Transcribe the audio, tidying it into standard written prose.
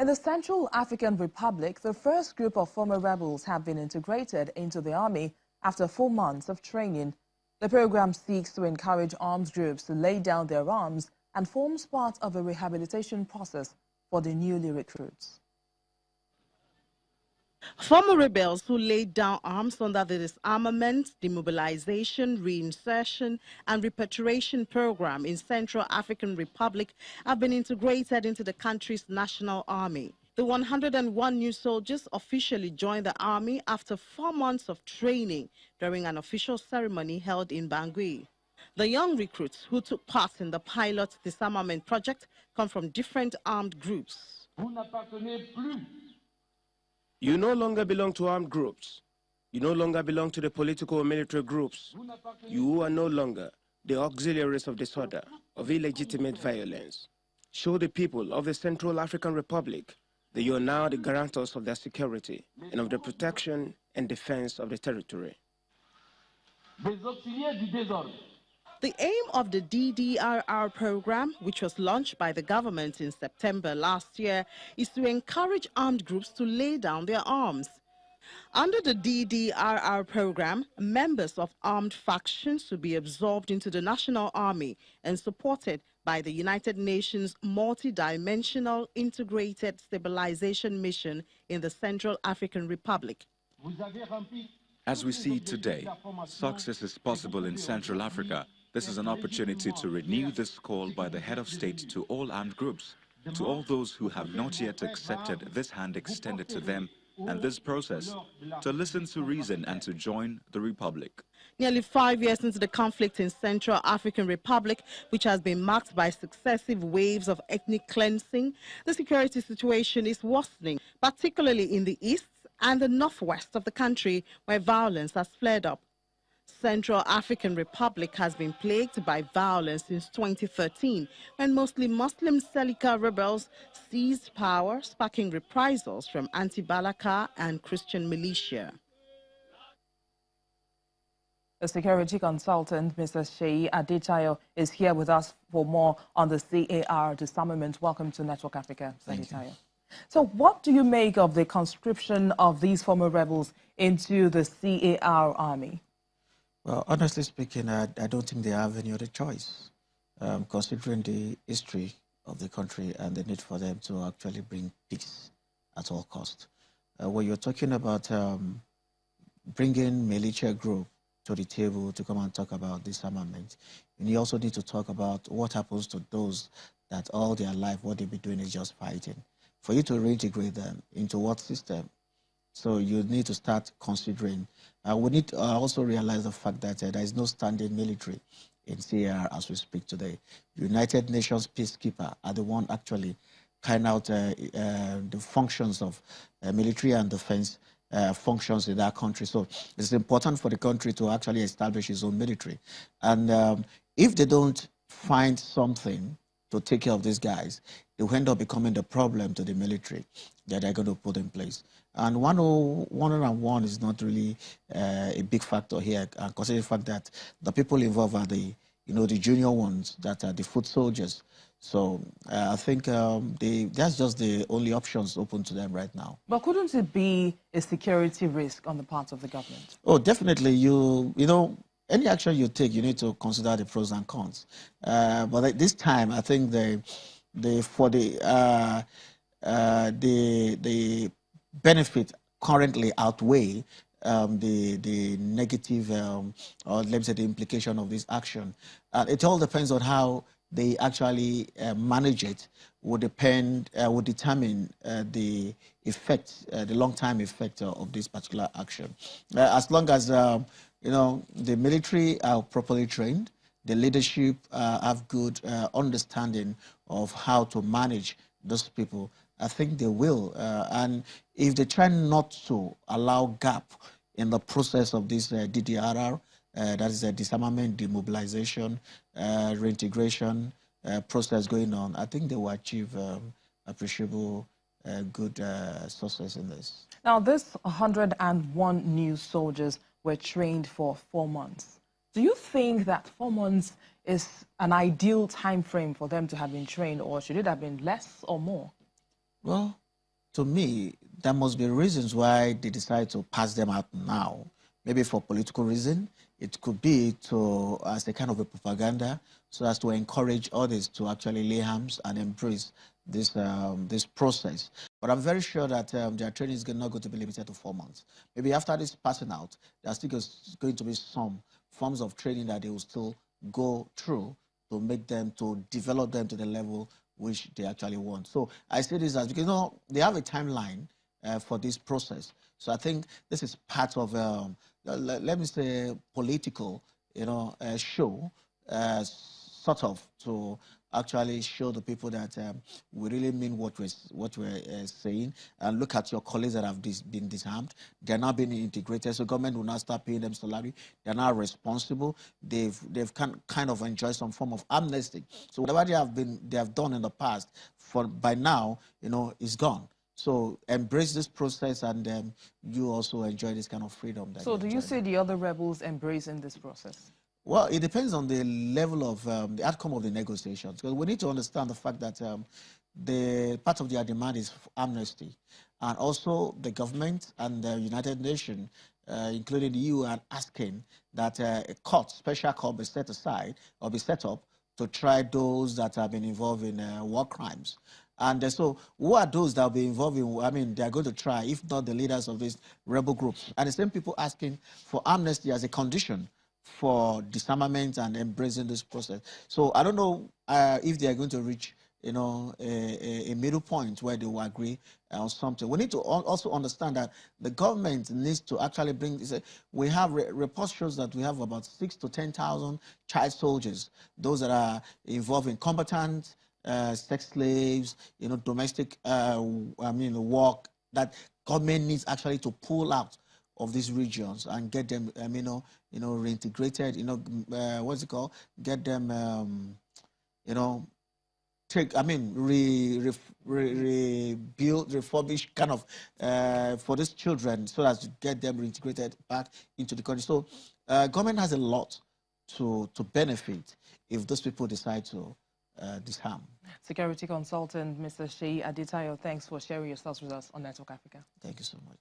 In the Central African Republic, the first group of former rebels have been integrated into the army after 4 months of training. The program seeks to encourage armed groups to lay down their arms and forms part of a rehabilitation process for the newly recruits. Former rebels who laid down arms under the disarmament, demobilization, reinsertion and repatriation program in Central African Republic have been integrated into the country's national army. The 101 new soldiers officially joined the army after 4 months of training during an official ceremony held in Bangui. The young recruits who took part in the pilot disarmament project come from different armed groups. You no longer belong to armed groups. You no longer belong to the political or military groups. You are no longer the auxiliaries of disorder, of illegitimate violence. Show the people of the Central African Republic that you are now the guarantors of their security and of the protection and defense of the territory. The aim of the DDRR program, which was launched by the government in September last year, is to encourage armed groups to lay down their arms. Under the DDRR program, members of armed factions will be absorbed into the national army and supported by the United Nations Multi-Dimensional Integrated Stabilization Mission in the Central African Republic. As we see today, success is possible in Central Africa. This is an opportunity to renew this call by the head of state to all armed groups, to all those who have not yet accepted this hand extended to them and this process, to listen to reason and to join the Republic. Nearly 5 years into the conflict in Central African Republic, which has been marked by successive waves of ethnic cleansing, the security situation is worsening, particularly in the east and the northwest of the country, where violence has flared up. Central African Republic has been plagued by violence since 2013, when mostly Muslim Seleka rebels seized power, sparking reprisals from anti-Balaka and Christian militia. The security consultant, Mr. Sheyi Adetayo, is here with us for more on the C.A.R. disarmament. Welcome to Network Africa, Mr. Adetayo. So what do you make of the conscription of these former rebels into the C.A.R. army? Well, honestly speaking, I don't think they have any other choice, considering the history of the country and the need for them to actually bring peace at all costs. When you're talking about bringing militia group to the table to come and talk about disarmament, and you also need to talk about what happens to those that all their life, what they've been doing is just fighting. For you to reintegrate them into what system? So you need to start considering. We need to also realize the fact that there is no standing military in C.A.R. as we speak today. United Nations peacekeeper are the one actually carrying out the functions of military and defense functions in that country. So it's important for the country to actually establish its own military. And if they don't find something to take care of these guys, they will end up becoming the problem to the military that they're going to put in place. And 101 is not really a big factor here, considering the fact that the people involved are the junior ones, that are the foot soldiers. So I think that's just the only options open to them right now. But couldn't it be a security risk on the part of the government? Oh, definitely. Any action you take, you need to consider the pros and cons. But at this time, I think the benefit currently outweigh the negative, or let me say the implication of this action. It all depends on how they actually manage it. Would determine the effect, the long-term effect of this particular action. As long as the military are properly trained, the leadership have good understanding of how to manage those people, I think they will. And if they try not to allow gap in the process of this DDRR, that is a disarmament, demobilization, reintegration process going on, I think they will achieve appreciable good success in this. Now, this 101 new soldiers were trained for 4 months. Do you think that 4 months is an ideal time frame for them to have been trained, or should it have been less or more? Well, To me, there must be reasons why they decide to pass them out now. Maybe for political reason. It could be to as a kind of a propaganda, so as to encourage others to actually lay hands and embrace this process. But I'm very sure that their training is not going to be limited to 4 months. Maybe after this passing out, there's still going to be some forms of training that they will still go through to make them, to develop them to the level which they actually want. So I say this as, because they have a timeline for this process. So I think this is part of, let me say, political, show, sort of, to actually show the people that we really mean what we're saying. And look at your colleagues that have been disarmed. They're now being integrated. So government will now start paying them salary. They're now responsible. They've kind of enjoyed some form of amnesty. So whatever they have done in the past, by now, is gone. So embrace this process, and you also enjoy this kind of freedom. So do you see the other rebels embracing this process? Well, it depends on the level of the outcome of the negotiations. Because we need to understand the fact that the part of their demand is amnesty. And also the government and the United Nations, including the EU, are asking that a special court be set aside or be set up to try those that have been involved in war crimes. And so who are those that will be involved in, I mean, they're going to try, if not the leaders of these rebel groups. And the same people asking for amnesty as a condition for disarmament and embracing this process. So I don't know if they are going to reach, a middle point where they will agree on something. We need to also understand that the government needs to actually bring this. We have reports shows that we have about 6,000 to 10,000 child soldiers, those that are involved in combatant, sex slaves, domestic, work, that government needs actually to pull out of these regions and get them, reintegrated, what's it called? Get them, rebuild, refurbish, kind of, for these children, so as to get them reintegrated back into the country. So government has a lot to benefit if those people decide to disarm. Security consultant, Mr. Sheyi Adetayo, thanks for sharing your thoughts with us on Network Africa. Thank you so much.